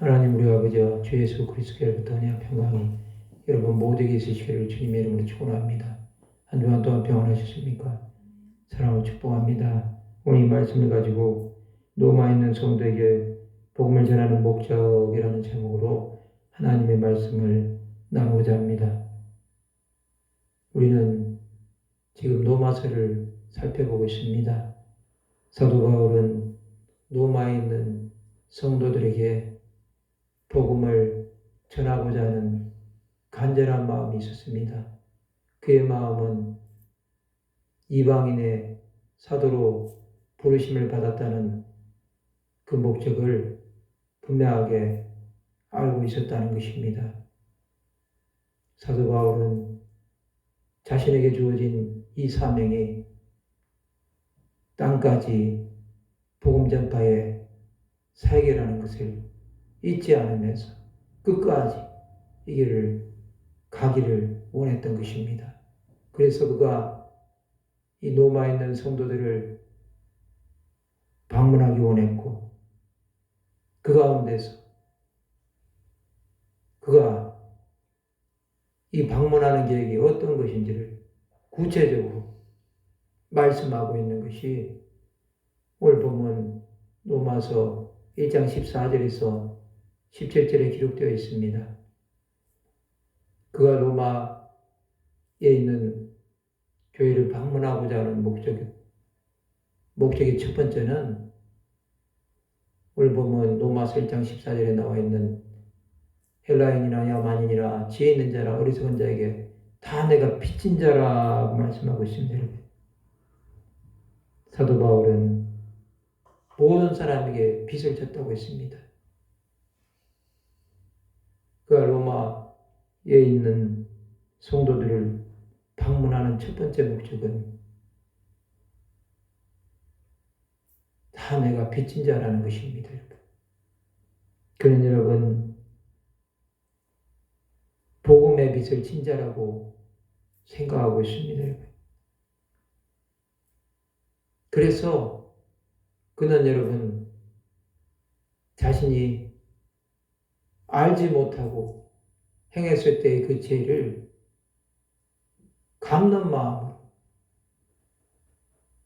하나님 우리 아버지와 주 예수 그리스도께로부터 은혜와 평강이 여러분 모두에게 있으시기를 주님의 이름으로 축원합니다. 한 주간 동안 평안하셨습니까? 사랑하고 축복합니다. 오늘 이 말씀을 가지고 노마 있는 성도에게 복음을 전하는 목적이라는 제목으로 하나님의 말씀을 나누고자 합니다. 우리는 지금 로마서를 살펴보고 있습니다. 사도 바울은 로마에 있는 성도들에게 복음을 전하고자 하는 간절한 마음이 있었습니다. 그의 마음은 이방인의 사도로 부르심을 받았다는 그 목적을 분명하게 알고 있었다는 것입니다. 사도 바울은 자신에게 주어진 이 사명이 땅까지 복음 전파의 사역이라는 것을 잊지 않으면서 끝까지 이 길을 가기를 원했던 것입니다. 그래서 그가 이 로마에 있는 성도들을 방문하기 원했고 그 가운데서 그가 이 방문하는 계획이 어떤 것인지를 구체적으로 말씀하고 있는 것이 오늘 보면 로마서 1장 14절에서 17절에 기록되어 있습니다. 그가 로마에 있는 교회를 방문하고자 하는 목적의 첫 번째는 오늘 보면 로마서 1장 14절에 나와 있는 헬라인이나 야만인이나 지혜 있는 자라 어리석은 자에게 다 내가 빚진 자라고 말씀하고 있습니다. 사도 바울은 모든 사람에게 빚을 졌다고 했습니다. 그가 로마에 있는 성도들을 방문하는 첫 번째 목적은 다 내가 빚진 자라는 것입니다. 그런 여러분, 복음의 빚을 진 자라고 생각하고 있습니다. 그래서 그는 여러분, 자신이 알지 못하고 행했을 때의 그 죄를 갚는 마음으로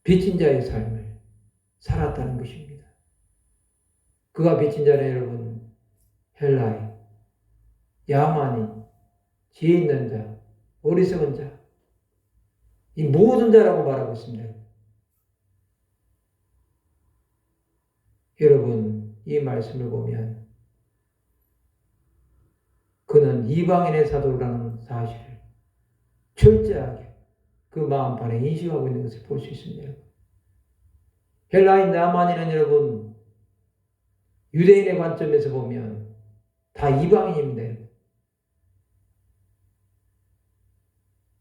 빚진 자의 삶을 살았다는 것입니다. 그가 빚진 자는 여러분, 헬라인, 야만인, 지혜 있는 자, 어리석은 자, 이 모든 자라고 말하고 있습니다. 여러분, 이 말씀을 보면 그는 이방인의 사도라는 사실을 철저하게 그 마음판에 인식하고 있는 것을 볼 수 있습니다. 헬라인, 야만인은 여러분, 유대인의 관점에서 보면 다 이방인입니다.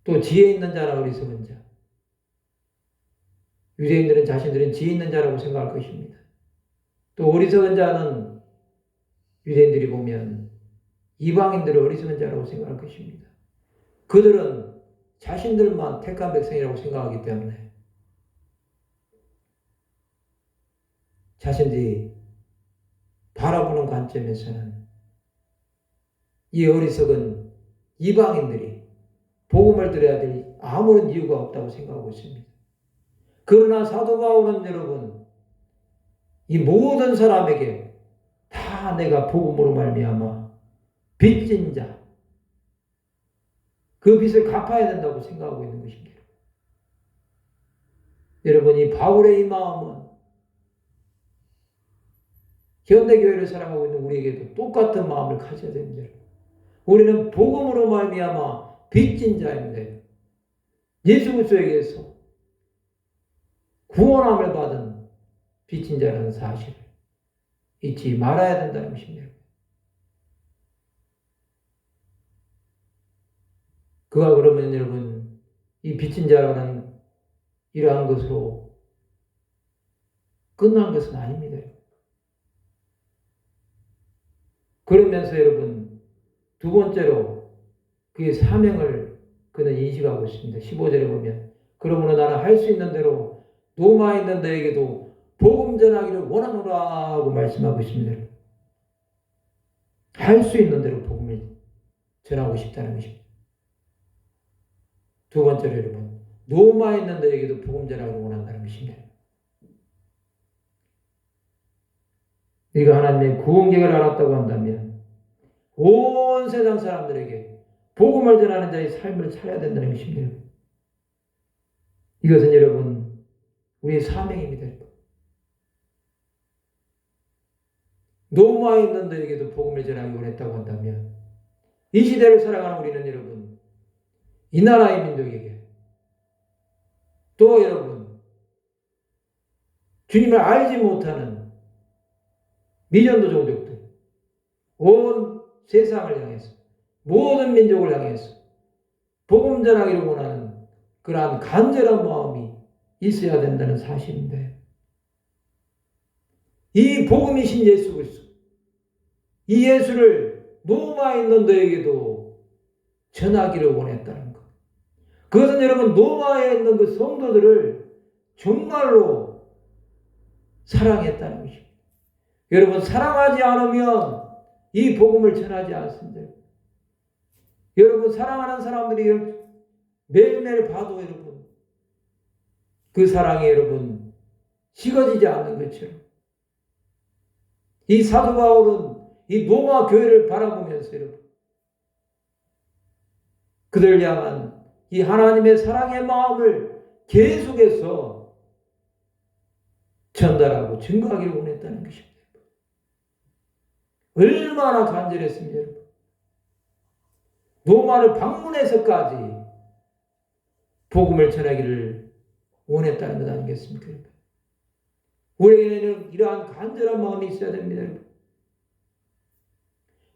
또 지혜 있는 자나 어리석은 자. 유대인들은 자신들은 지혜 있는 자라고 생각할 것입니다. 또 어리석은 자는 유대인들이 보면 이방인들을 어리석은 자라고 생각할 것입니다. 그들은 자신들만 택한 백성이라고 생각하기 때문에 자신들이 바라보는 관점에서는 이 어리석은 이방인들이 복음을 들어야 될 아무런 이유가 없다고 생각하고 있습니다. 그러나 사도 바울은 여러분, 이 모든 사람에게 다 내가 복음으로 말미암아 빚진 자, 그 빚을 갚아야 된다고 생각하고 있는 것입니다. 여러분, 이 바울의 이 마음은 현대교회를 사랑하고 있는 우리에게도 똑같은 마음을 가져야 됩니다. 우리는 복음으로 말미암아 빚진 자인데 예수 그리스도에게서 구원함을 받은 빚진 자라는 사실을 잊지 말아야 된다는 것입니다. 그가 그러면 여러분, 이 빚진 자라는 이러한 것으로 끝난 것은 아닙니다. 그러면서 여러분, 두 번째로 그의 사명을 그는 인식하고 있습니다. 15절에 보면 그러므로 나는 할 수 있는 대로 로마에 있는 너에게도 복음 전하기를 원하노라 하고 말씀하고 있습니다. 할 수 있는 대로 복음을 전하고 싶다는 것입니다. 두 번째로 여러분, 노마 있는 너에게도 복음 전하기를 원한다는 것입니다. 네가 하나님의 구원 계획을 알았다고 한다면 온 세상 사람들에게 복음을 전하는 자의 삶을 살아야 된다는 것입니다. 이것은 여러분 우리의 사명입니다. 노마에 있는 너에게도 복음을 전하기 원했다고 한다면 이 시대를 살아가는 우리는 여러분 이 나라의 민족에게 또 여러분 주님을 알지 못하는 미전도 종족들 온 세상을 향해서 모든 민족을 향해서 복음 전하기를 원하는 그러한 간절한 마음이 있어야 된다는 사실인데 이 복음이신 예수 그리스도 이 예수를 노마에 있는 너에게도 전하기를 원했다는 것. 그것은 여러분 노마에 있는 그 성도들을 정말로 사랑했다는 것입니다. 여러분 사랑하지 않으면 이 복음을 전하지 않습니다. 여러분 사랑하는 사람들이 매일매일 봐도 여러분 그 사랑이 여러분 식어지지 않는 것처럼 이 사도 바울은 이 로마 교회를 바라보면서 여러분 그들 향한 이 하나님의 사랑의 마음을 계속해서 전달하고 증거하기를 원했다는 것입니다. 얼마나 간절했습니까, 여러분. 로마를 방문해서까지 복음을 전하기를 원했다는 것 아니겠습니까? 우리에게는 이러한 간절한 마음이 있어야 됩니다.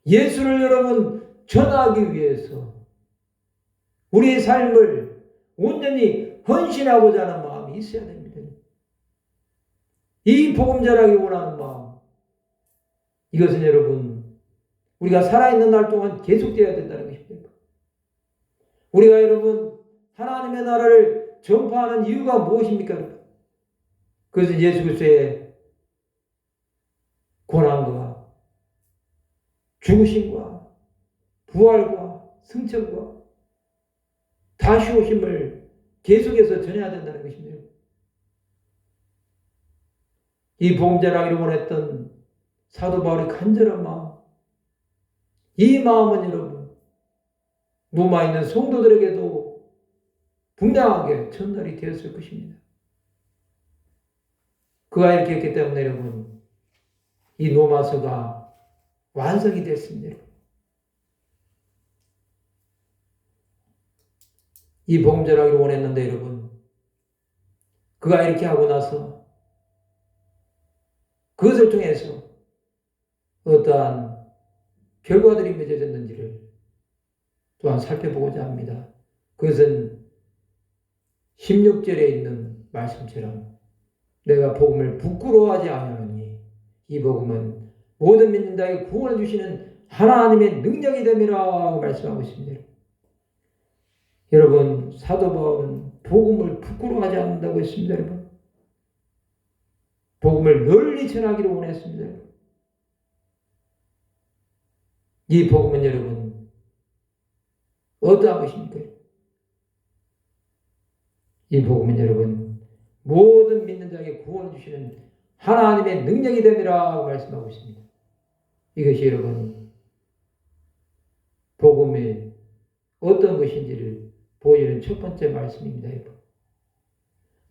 예수를 여러분 전하기 위해서 우리의 삶을 온전히 헌신하고자 하는 마음이 있어야 됩니다. 이 복음 전하기 원하는 마음 이것은 여러분 우리가 살아있는 날 동안 계속되어야 된다는 것입니다. 우리가 여러분 하나님의 나라를 전파하는 이유가 무엇입니까? 그것은 예수 그리스도의 고난과 죽으심과 부활과 승천과 다시 오심을 계속해서 전해야 된다는 것입니다. 이 복음 전하기를 원했던 사도 바울의 간절한 마음, 이 마음은 여러분 로마에 있는 성도들에게도 분명하게 전달이 되었을 것입니다. 그가 이렇게 했기 때문에 여러분 이 로마서가 완성이 됐습니다. 이 복음 전하기를 원했는데 여러분 그가 이렇게 하고 나서 그것을 통해서 어떠한 결과들이 맺어졌는지를 또한 살펴보고자 합니다. 그것은 16절에 있는 말씀처럼 내가 복음을 부끄러워하지 아니하노니 이 복음은 모든 믿는 자에게 구원을 주시는 하나님의 능력이 됨이라고 말씀하고 있습니다. 여러분 사도 바울은 복음을 부끄러워하지 않는다고 했습니다. 여러분 복음을 널리 전하기를 원했습니다. 이 복음은 여러분 어떠한 것입니까? 이 복음은 여러분 모든 믿는 자에게 구원을 주시는 하나님의 능력이 됨이라고 말씀하고 있습니다. 이것이 여러분 복음의 어떤 것인지를 보여주는 첫 번째 말씀입니다. 여러분.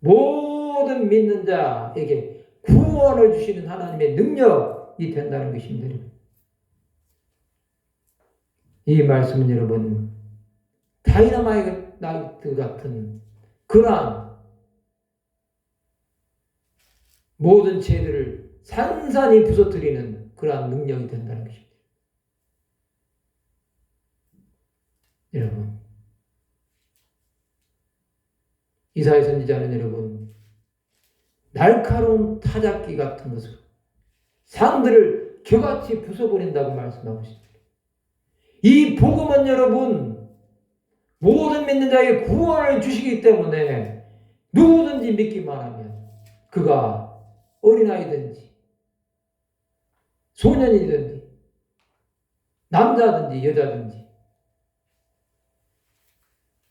모든 믿는 자에게 구원을 주시는 하나님의 능력이 된다는 것입니다. 여러분. 이 말씀은 여러분 다이너마이트 같은 그러한 모든 죄들을 산산이 부서뜨리는 그러한 능력이 된다는 것입니다. 여러분 이사야 선지자는 여러분 날카로운 타작기 같은 것으로 산들을 겨같이 부숴버린다고 말씀하고 있습니다. 이 복음은 여러분 모든 믿는 자에게 구원을 주시기 때문에 누구든지 믿기만 하면 그가 어린아이든지 소년이든지 남자든지 여자든지,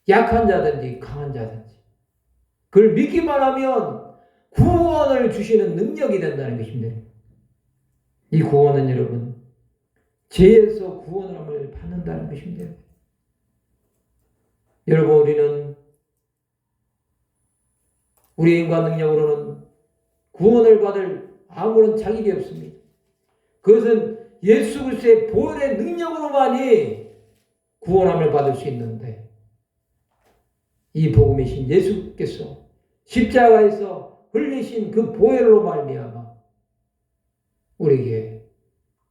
약한 자든지 강한 자든지, 그걸 믿기만 하면 구원을 주시는 능력이 된다는 것입니다. 이 구원은 여러분, 죄에서 구원함을 받는다는 것입니다. 여러분, 우리는 우리 인간 능력으로는 구원을 받을 아무런 자격이 없습니다. 그것은 예수 그리스도의 보혈의 능력으로만이 구원함을 받을 수 있는데, 이 복음이신 예수께서 십자가에서 흘리신 그 보혈로 말미암아 우리에게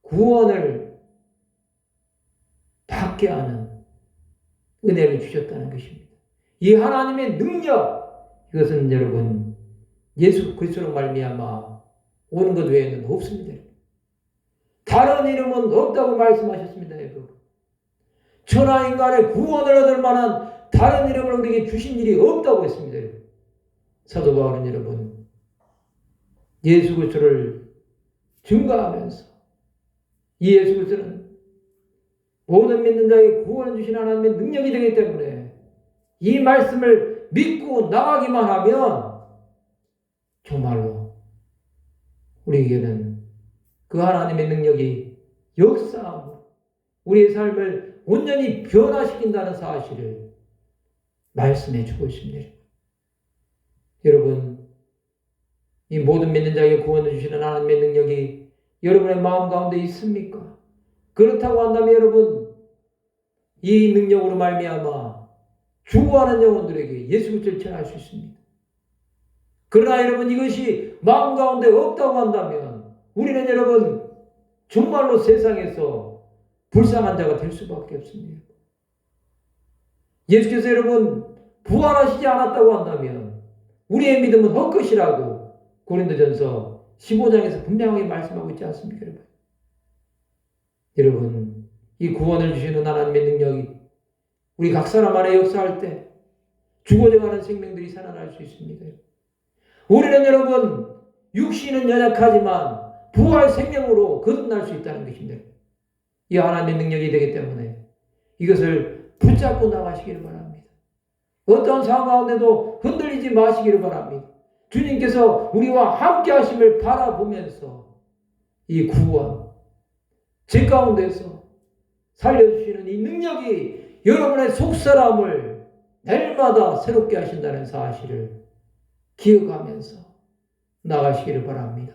구원을 받게 하는 은혜를 주셨다는 것입니다. 이 하나님의 능력, 이것은 여러분 예수 그리스도로 말미암아 오는 것 외에는 없습니다. 다른 이름은 없다고 말씀하셨습니다. 여러분, 천하 인간의 구원을 얻을 만한 다른 이름을 우리에게 주신 일이 없다고 했습니다. 여러분. 사도 바울은 여러분 예수 그리스도를 증거하면서 이 예수 그리스도는 모든 믿는 자에게 구원을 주신 하나님의 능력이 되기 때문에 이 말씀을 믿고 나가기만 하면 정말로 우리에게는 그 하나님의 능력이 역사하고 우리의 삶을 온전히 변화시킨다는 사실을 말씀해 주고 있습니다. 여러분, 이 모든 믿는 자에게 구원을 주시는 하나님의 능력이 여러분의 마음 가운데 있습니까? 그렇다고 한다면 여러분, 이 능력으로 말미암아 죽어가는 영혼들에게 예수 그리스도를 전할 수 있습니다. 그러나 여러분, 이것이 마음 가운데 없다고 한다면 우리는 여러분 정말로 세상에서 불쌍한 자가 될 수밖에 없습니다. 예수께서 여러분 부활하시지 않았다고 한다면 우리의 믿음은 헛것이라고 고린도전서 15장에서 분명하게 말씀하고 있지 않습니까? 여러분, 이 구원을 주시는 하나님의 능력이 우리 각 사람 안에 역사할 때 죽어져가는 생명들이 살아날 수 있습니다. 우리는 여러분 육신은 연약하지만 부활 생명으로 거듭날 수 있다는 것입니다. 이 하나님의 능력이 되기 때문에 이것을 붙잡고 나가시기를 바랍니다. 어떤 상황 가운데도 흔들리지 마시기를 바랍니다. 주님께서 우리와 함께 하심을 바라보면서 이 구원, 제 가운데서 살려주시는 이 능력이 여러분의 속사람을 날마다 새롭게 하신다는 사실을 기억하면서 나가시기를 바랍니다.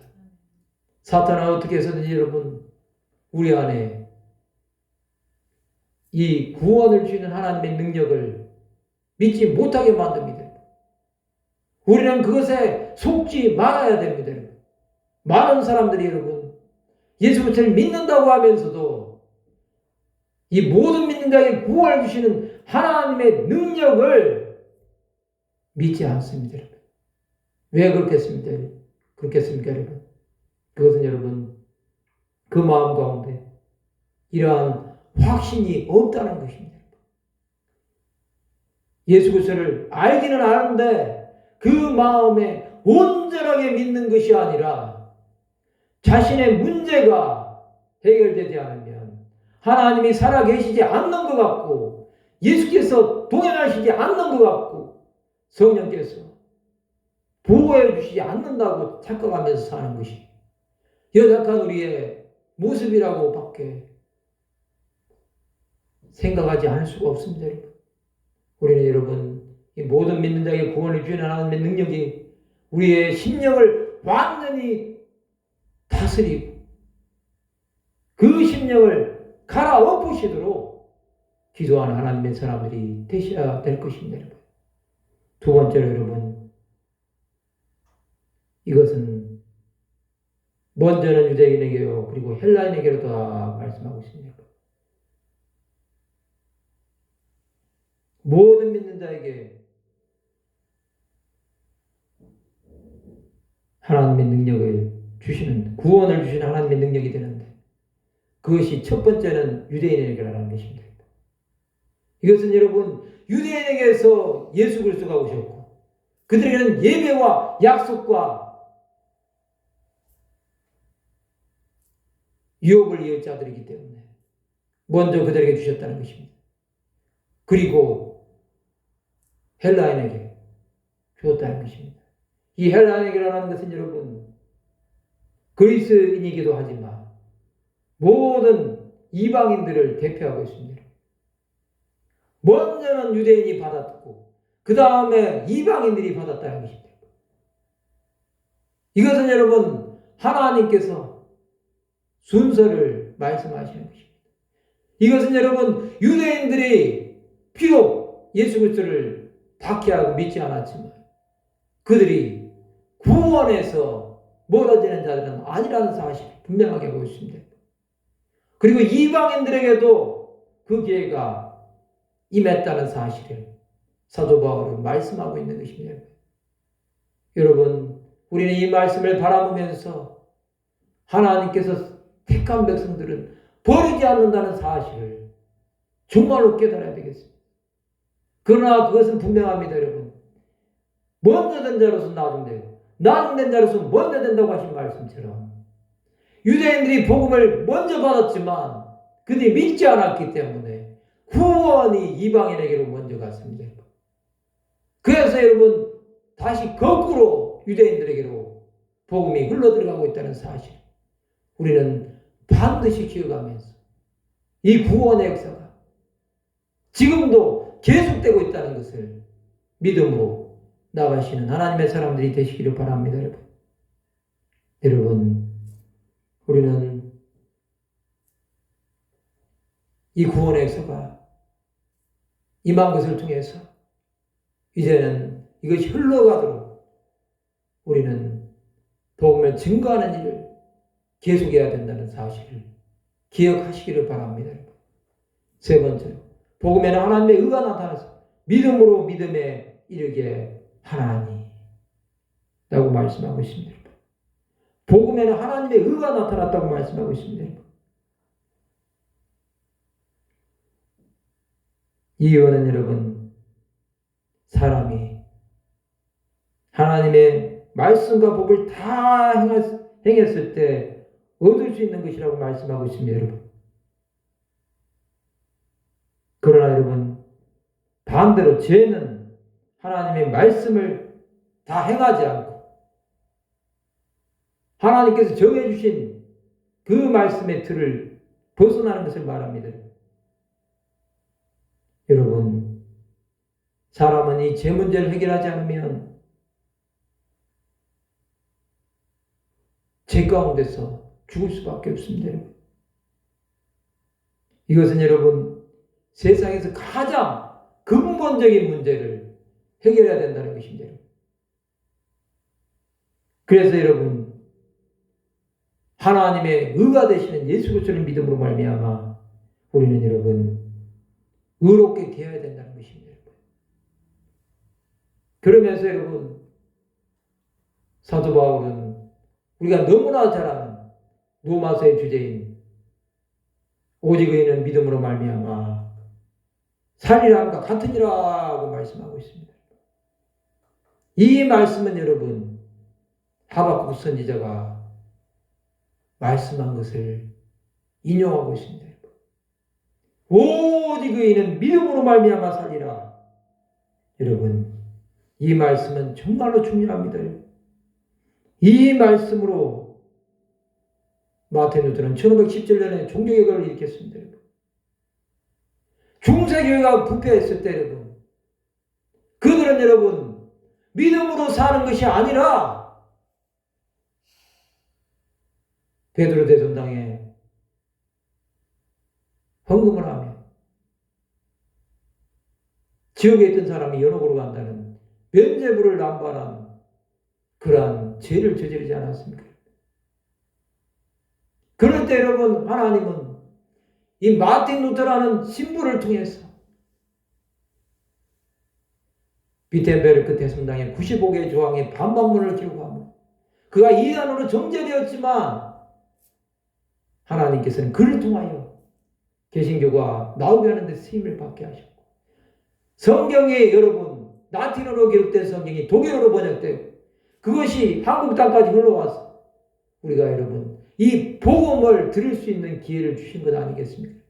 사탄은 어떻게 해서든지 여러분 우리 안에 이 구원을 주시는 하나님의 능력을 믿지 못하게 만듭니다. 우리는 그것에 속지 말아야 됩니다. 많은 사람들이 여러분 예수 그리스도를 믿는다고 하면서도 이 모든 믿는 자에게 구원을 주시는 하나님의 능력을 믿지 않습니다. 여러분. 왜 그렇겠습니까? 여러분? 그것은 여러분 그 마음 가운데 이러한 확신이 없다는 것입니다. 예수 그리스도를 알기는 아는데 그 마음에 온전하게 믿는 것이 아니라 자신의 문제가 해결되지 않으면 하나님이 살아계시지 않는 것 같고 예수께서 동행하시지 않는 것 같고 성령께서 보호해 주시지 않는다고 착각하면서 사는 것이 연약한 우리의 모습이라고 밖에 생각하지 않을 수가 없습니다. 우리는 여러분 이 모든 믿는 자에게 구원을 주는 하나님의 능력이 우리의 심령을 완전히 다스리고 그 심령을 갈아엎으시도록 기도하는 하나님의 사람들이 되셔야 될 것입니다. 두 번째로 여러분, 이것은 먼저는 유대인에게요 그리고 헬라인에게로 다 말씀하고 있습니다. 모든 믿는 자에게 하나님의 능력을 주시는, 구원을 주시는 하나님의 능력이 되는데 그것이 첫 번째는 유대인에게라는 것입니다. 이것은 여러분 유대인에게서 예수 그리스도가 오셨고 그들에게는 예배와 약속과 유업을 이을 자들이기 때문에 먼저 그들에게 주셨다는 것입니다. 그리고 헬라인에게 주었다는 것입니다. 이 헬라인에게라는 것은 여러분 그리스인이기도 하지만 모든 이방인들을 대표하고 있습니다. 먼저는 유대인이 받았고 그 다음에 이방인들이 받았다는 것입니다. 이것은 여러분 하나님께서 순서를 말씀하시는 것입니다. 이것은 여러분 유대인들이 비록 예수 그리스도를 박해하고 믿지 않았지만 그들이 구원에서 멀어지는 자들은 아니라는 사실을 분명하게 하고 있습니다. 그리고 이방인들에게도 그 기회가 임했다는 사실을 사도 바울은 말씀하고 있는 것입니다. 여러분, 우리는 이 말씀을 바라보면서 하나님께서 택한 백성들은 버리지 않는다는 사실을 정말로 깨달아야 되겠습니다. 그러나 그것은 분명합니다, 여러분. 먼저 된 자로서 나중되고 나중된 자로서 먼저 된다고 하신 말씀처럼 유대인들이 복음을 먼저 받았지만 그들이 믿지 않았기 때문에 구원이 이방인에게로 먼저 갔습니다. 그래서 여러분 다시 거꾸로 유대인들에게로 복음이 흘러들어가고 있다는 사실 우리는 반드시 기억하면서 이 구원의 역사가 지금도 계속되고 있다는 것을 믿음으로 나가시는 하나님의 사람들이 되시기를 바랍니다. 여러분 우리는 이 구원의 역사가 임한 것을 통해서 이제는 이것이 흘러가도록 우리는 복음을 증거하는 일을 계속해야 된다는 사실을 기억하시기를 바랍니다. 세 번째로 복음에는 하나님의 의가 나타나서 믿음으로 믿음에 이르게 하나니 라고 말씀하고 있습니다. 복음에는 하나님의 의가 나타났다고 말씀하고 있습니다. 이 의는 여러분 사람이 하나님의 말씀과 복을 다 행했을 때 얻을 수 있는 것이라고 말씀하고 있습니다. 여러분. 그러나 여러분 반대로 죄는 하나님의 말씀을 다 행하지 않고 하나님께서 정해주신 그 말씀의 틀을 벗어나는 것을 말합니다. 여러분 사람은 이 죄 문제를 해결하지 않으면 죄 가운데서 죽을 수밖에 없습니다. 이것은 여러분 세상에서 가장 근본적인 문제를 해결해야 된다는 것입니다. 그래서 여러분 하나님의 의가 되시는 예수 그리스도를 믿음으로 말미암아 우리는 여러분 의롭게 되어야 된다는 것입니다. 그러면서 여러분 사도 바울은 우리가 너무나 잘 아는 로마서의 주제인 오직 의인은 믿음으로 말미암아 살리라 함과 같으니라고 말씀하고 있습니다. 이 말씀은 여러분 하박국 선지자가 말씀한 것을 인용하고 있습니다. 오직 의인은 믿음으로 말미암아 살리라. 여러분 이 말씀은 정말로 중요합니다. 이 말씀으로 마틴 루터는 1517년에 종교개혁을 일으켰습니다. 중세교회가 부패했을 때 여러분 그들은 여러분 믿음으로 사는 것이 아니라 베드로 대성당에 헌금을 하며 지옥에 있던 사람이 연옥으로 간다는 면죄부를 남발한 그러한 죄를 저지르지 않았습니까? 그럴 때 여러분 하나님은 이 마틴 루터라는 신부를 통해서 비텐베르크 대성당의 95개의 조항의 반박문을 기록하며 그가 이단으로 정죄되었지만 하나님께서는 그를 통하여 개신교가 나오게 하는데 쓰임을 받게 하셨고 성경이 여러분 라틴어로 기록된 성경이 독일어로 번역되고 그것이 한국 땅까지 흘러와서 우리가 여러분 이 복음을 들을 수 있는 기회를 주신 것 아니겠습니까?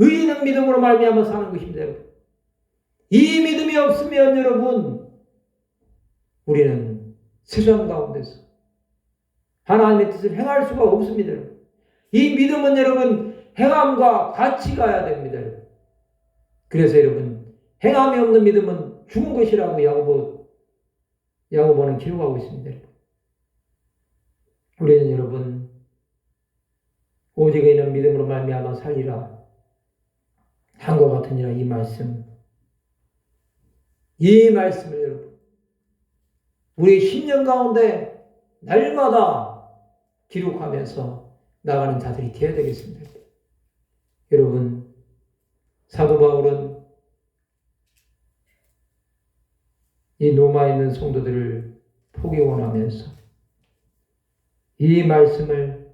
의인은 믿음으로 말미암아 사는 것입니다. 여러분. 이 믿음이 없으면 여러분 우리는 세상 가운데서 하나님의 뜻을 행할 수가 없습니다. 여러분. 이 믿음은 여러분 행함과 같이 가야 됩니다. 여러분. 그래서 여러분 행함이 없는 믿음은 죽은 것이라고 야고보는 기록하고 있습니다. 여러분. 우리는 여러분 오직 의인은 믿음으로 말미암아 살리라. 한과 같으니라. 이 말씀을 여러분 우리 신령 가운데 날마다 기록하면서 나가는 자들이 되어야 되겠습니다. 여러분 사도 바울은 이 로마에 있는 성도들을 포기원하면서 이 말씀을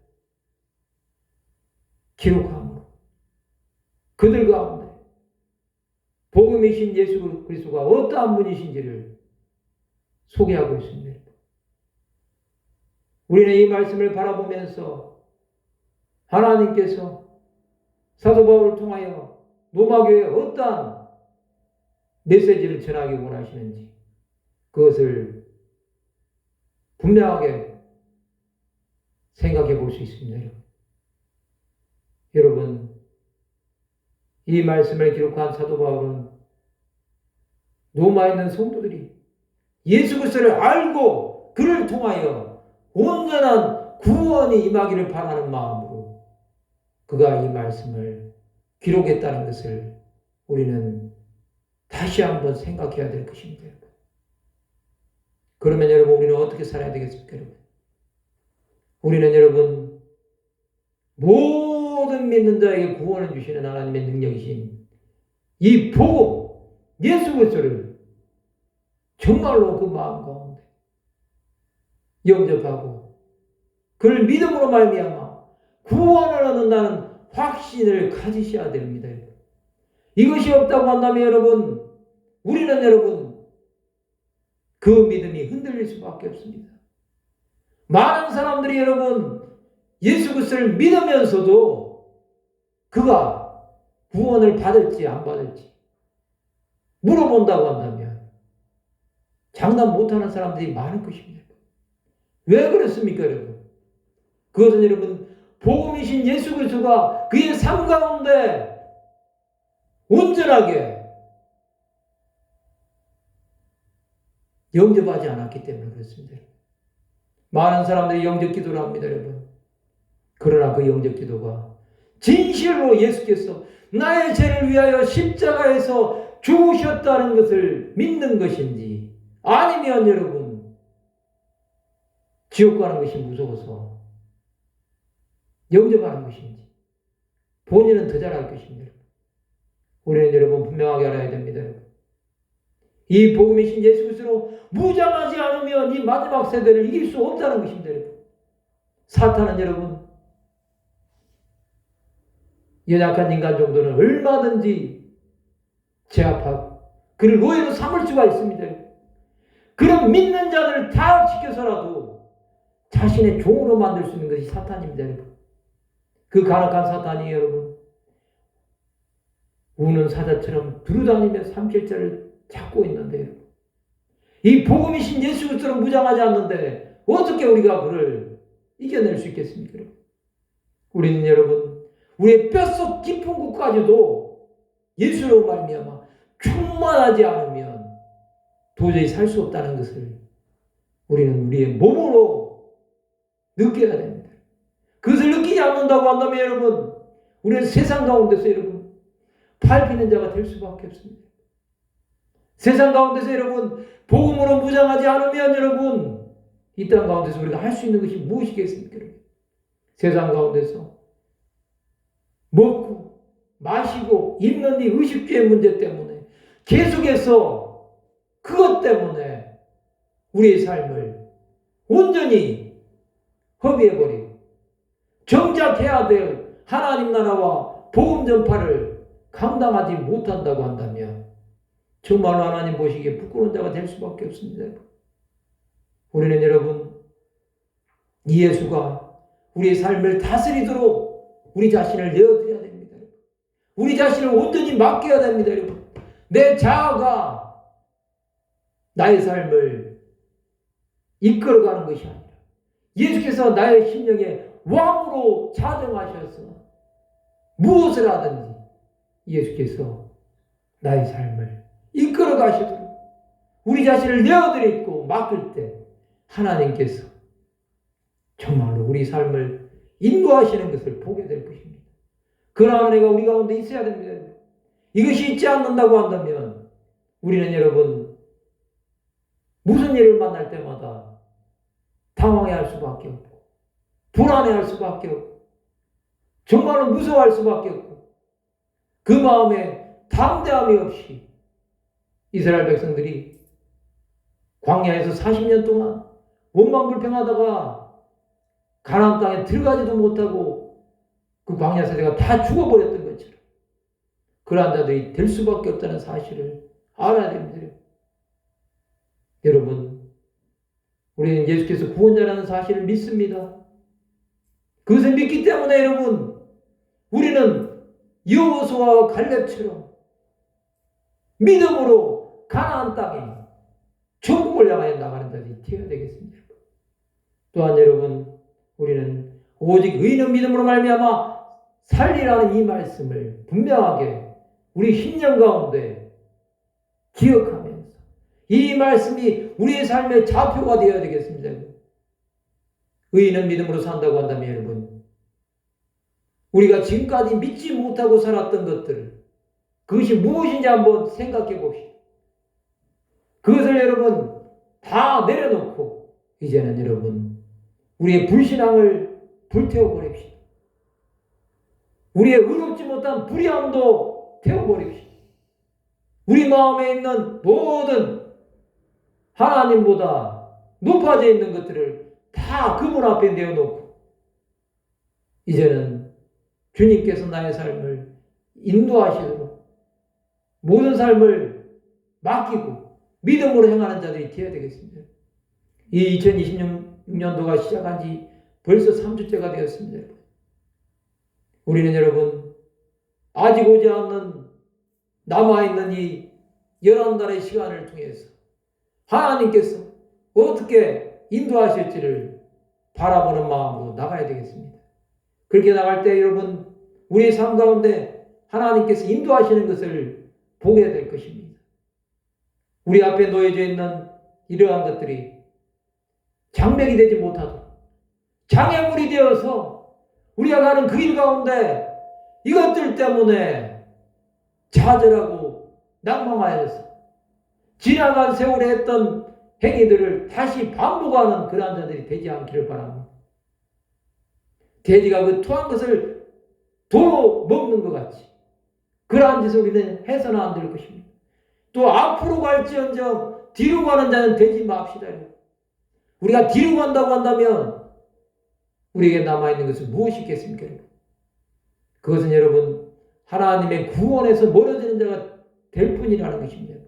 기록함으로 그들 가운데 복음이신 예수 그리스도가 어떠한 분이신지를 소개하고 있습니다. 우리는 이 말씀을 바라보면서 하나님께서 사도 바울을 통하여 로마교회에 어떠한 메시지를 전하기 원하시는지 그것을 분명하게 생각해 볼 수 있습니다. 여러분, 이 말씀을 기록한 사도 바울은 로마에 있는 성도들이 예수 그리스도를 알고 그를 통하여 온전한 구원이 임하기를 바라는 마음으로 그가 이 말씀을 기록했다는 것을 우리는 다시 한번 생각해야 될 것입니다. 그러면 여러분 우리는 어떻게 살아야 되겠습니까? 여러분? 우리는 여러분 모든 믿는 자에게 구원을 주시는 하나님의 능력이신 이 복음 예수 그리스도를 정말로 그 마음 가운데 영접하고 그를 믿음으로 말미암아 구원을 얻는다는 확신을 가지셔야 됩니다. 이것이 없다고 한다면 여러분 우리는 여러분 그 믿음이 흔들릴 수밖에 없습니다. 많은 사람들이 여러분 예수 그리스도를 믿으면서도 그가 구원을 받을지 안 받을지 물어본다고 한다면 장담 못하는 사람들이 많을 것입니다. 왜 그렇습니까 여러분? 그것은 여러분 복음이신 예수 그리스도가 그의 삶 가운데 온전하게 영접하지 않았기 때문에 그렇습니다. 많은 사람들이 영접 기도를 합니다, 여러분. 그러나 그 영접 기도가 진실로 예수께서 나의 죄를 위하여 십자가에서 죽으셨다는 것을 믿는 것인지 아니면 여러분 지옥 가는 것이 무서워서 영접하는 것인지 본인은 더 잘할 것입니다. 우리는 여러분 분명하게 알아야 됩니다. 여러분. 이 복음이신 예수 그리스도로 무장하지 않으면 이 마지막 세대를 이길 수 없다는 것입니다. 여러분. 사탄은 여러분 연약한 인간 정도는 얼마든지 제압하고 그를 노예로 삼을 수가 있습니다. 그런 믿는 자들을 타락시켜서라도 자신의 종으로 만들 수 있는 것이 사탄입니다. 여러분. 그 간악한 사탄이 여러분 우는 사자처럼 두루다니며 삼킬자를 찾고 있는데요. 이 복음이신 예수 그리스도로 무장하지 않는데 어떻게 우리가 그를 이겨낼 수 있겠습니까? 여러분? 우리는 여러분 우리의 뼛속 깊은 곳까지도 예수로 말미암아 충만하지 않으면 도저히 살 수 없다는 것을 우리는 우리의 몸으로 느껴야 됩니다. 그것을 느끼지 않는다고 한다면 여러분 우리는 세상 가운데서 여러분 밟히는 자가 될 수밖에 없습니다. 세상 가운데서 여러분 복음으로 무장하지 않으면 여러분 이 땅 가운데서 우리가 할 수 있는 것이 무엇이겠습니까? 여러분? 세상 가운데서 먹고 마시고 입는 이 의식주의 문제 때문에 계속해서 그것 때문에 우리의 삶을 온전히 허비해버리고 정작 해야 될 하나님 나라와 복음 전파를 감당하지 못한다고 한다면 정말로 하나님 보시기에 부끄러운 자가 될 수밖에 없습니다. 우리는 여러분 이 예수가 우리의 삶을 다스리도록 우리 자신을 내어드려야 됩니다. 우리 자신을 온전히 맡겨야 됩니다, 여러분. 내 자아가 나의 삶을 이끌어가는 것이 아니라 예수께서 나의 심령에 왕으로 자정하셔서 무엇을 하든지 예수께서 나의 삶을 이끌어 가시도록 우리 자신을 내어드리고 맡길 때 하나님께서 정말로 우리 삶을 인도하시는 것을 보게 될 것입니다. 그러한 은혜가 우리 가운데 있어야 됩니다. 이것이 있지 않는다고 한다면 우리는 여러분 무슨 일을 만날 때마다 당황해할 수밖에 없고 불안해할 수밖에 없고 정말로 무서워할 수밖에 없고 그 마음에 담대함이 없이 이스라엘 백성들이 광야에서 40년 동안 원망불평하다가 가나안 땅에 들어가지도 못하고 그 광야 세대가 다 죽어버렸던 것처럼 그러한 자들이 될 수밖에 없다는 사실을 알아야 됩니다. 여러분, 우리는 예수께서 구원자라는 사실을 믿습니다. 그것을 믿기 때문에 여러분, 우리는 여호수아와 갈렙처럼 믿음으로 가나안 땅에 천국을 향하여 나가는 자들이 되어야 되겠습니다. 또한 여러분, 우리는 오직 의인은 믿음으로 말미암아 살리라는 이 말씀을 분명하게 우리 심령 가운데 기억하면서 이 말씀이 우리의 삶의 좌표가 되어야 되겠습니다. 의인은 믿음으로 산다고 한다면 여러분, 우리가 지금까지 믿지 못하고 살았던 것들을 그것이 무엇인지 한번 생각해 봅시다. 그것을 여러분 다 내려놓고 이제는 여러분 우리의 불신앙을 불태워버립시다. 우리의 의롭지 못한 불의함도 태워버립시다. 우리 마음에 있는 모든 하나님보다 높아져 있는 것들을 다 그분 앞에 내어놓고 이제는 주님께서 나의 삶을 인도하시도록 모든 삶을 맡기고 믿음으로 행하는 자들이 되어야 되겠습니다. 이 2026년도가 시작한 지 벌써 3주째가 되었습니다. 우리는 여러분 아직 오지 않는 남아있는 이 11달의 시간을 통해서 하나님께서 어떻게 인도하실지를 바라보는 마음으로 나가야 되겠습니다. 그렇게 나갈 때 여러분 우리의 삶 가운데 하나님께서 인도하시는 것을 보게 될 것입니다. 우리 앞에 놓여져 있는 이러한 것들이 장벽이 되지 못하도록 장애물이 되어서 우리가 가는 그 길 가운데 이것들 때문에 좌절하고 낭망하여서 지나간 세월에 했던 행위들을 다시 반복하는 그러한 자들이 되지 않기를 바랍니다. 돼지가 그 토한 것을 도로 먹는 것 같이 그러한 짓을 우리는 해서는 안 될 것입니다. 또 앞으로 갈지언정 뒤로 가는 자는 되지 맙시다. 우리가 뒤로 간다고 한다면 우리에게 남아있는 것은 무엇이 있겠습니까? 그것은 여러분 하나님의 구원에서 멀어지는 자가 될 뿐이라는 것입니다.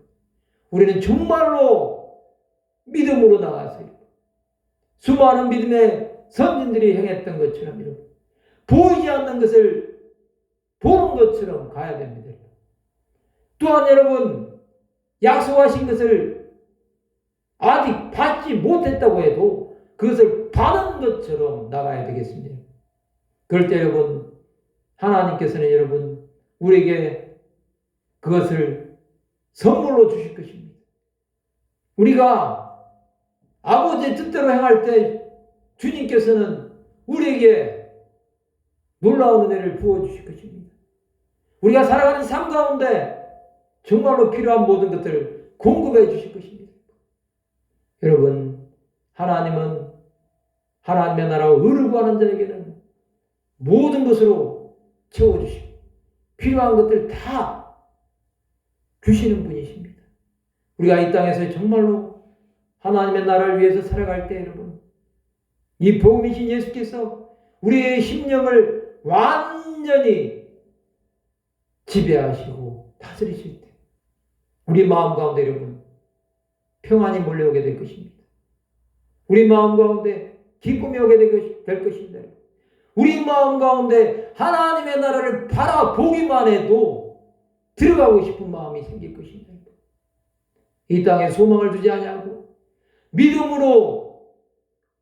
우리는 정말로 믿음으로 나가서 수많은 믿음의 선진들이 행했던 것처럼 여러분 보이지 않는 것을 보는 것처럼 가야 됩니다. 또한 여러분 약속하신 것을 아직 받지 못했다고 해도 그것을 받은 것처럼 나가야 되겠습니다. 그럴 때 여러분 하나님께서는 여러분 우리에게 그것을 선물로 주실 것입니다. 우리가 아버지의 뜻대로 행할 때 주님께서는 우리에게 놀라운 은혜를 부어주실 것입니다. 우리가 살아가는 삶 가운데 정말로 필요한 모든 것들을 공급해 주실 것입니다. 여러분 하나님은 하나님의 나라와 의를 구하는 자에게는 모든 것으로 채워주시고 필요한 것들 다 주시는 분이십니다. 우리가 이 땅에서 정말로 하나님의 나라를 위해서 살아갈 때 여러분 이 복음이신 예수께서 우리의 심령을 완전히 지배하시고 다스리실 때 우리 마음 가운데 여러분 평안이 몰려오게 될 것입니다. 우리 마음 가운데 기쁨이 오게 될 것입니다. 우리 마음 가운데 하나님의 나라를 바라보기만 해도 들어가고 싶은 마음이 생길 것입니다. 이 땅에 소망을 두지 아니하고 믿음으로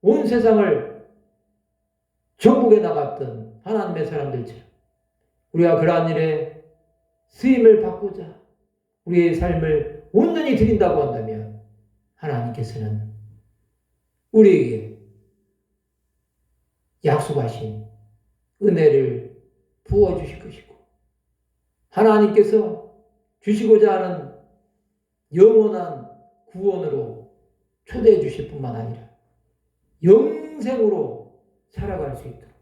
온 세상을 정복해 나갔던 하나님의 사람들처럼 우리가 그러한 일에 쓰임을 받고자 우리의 삶을 온전히 드린다고 한다면 하나님께서는 우리에게 약속하신 은혜를 부어주실 것이고 하나님께서 주시고자 하는 영원한 구원으로 초대해 주실 뿐만 아니라 영생으로 살아갈 수 있도록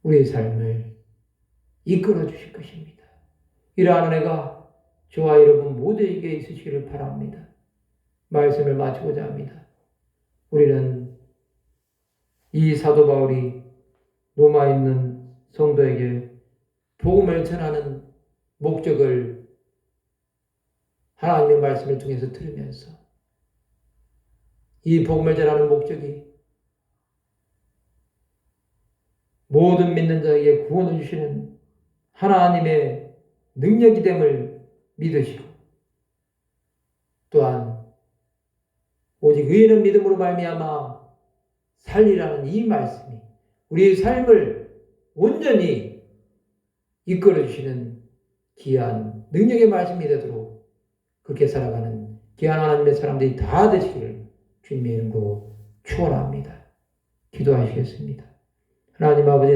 우리의 삶을 이끌어 주실 것입니다. 이러한 은혜가 저와 여러분 모두에게 있으시기를 바랍니다. 말씀을 마치고자 합니다. 우리는 이 사도 바울이 로마에 있는 성도에게 복음을 전하는 목적을 하나님의 말씀을 통해서 들으면서 이 복음을 전하는 목적이 모든 믿는 자에게 구원을 주시는 하나님의 능력이 됨을 믿으시고 또한 오직 의인은 믿음으로 말미암아 살리라는 이 말씀이 우리의 삶을 온전히 이끌어주시는 귀한 능력의 말씀이 되도록 그렇게 살아가는 귀한 하나님의 사람들이 다 되시기를 주님의 이름으로 축원합니다. 기도하시겠습니다. 하나님 아버지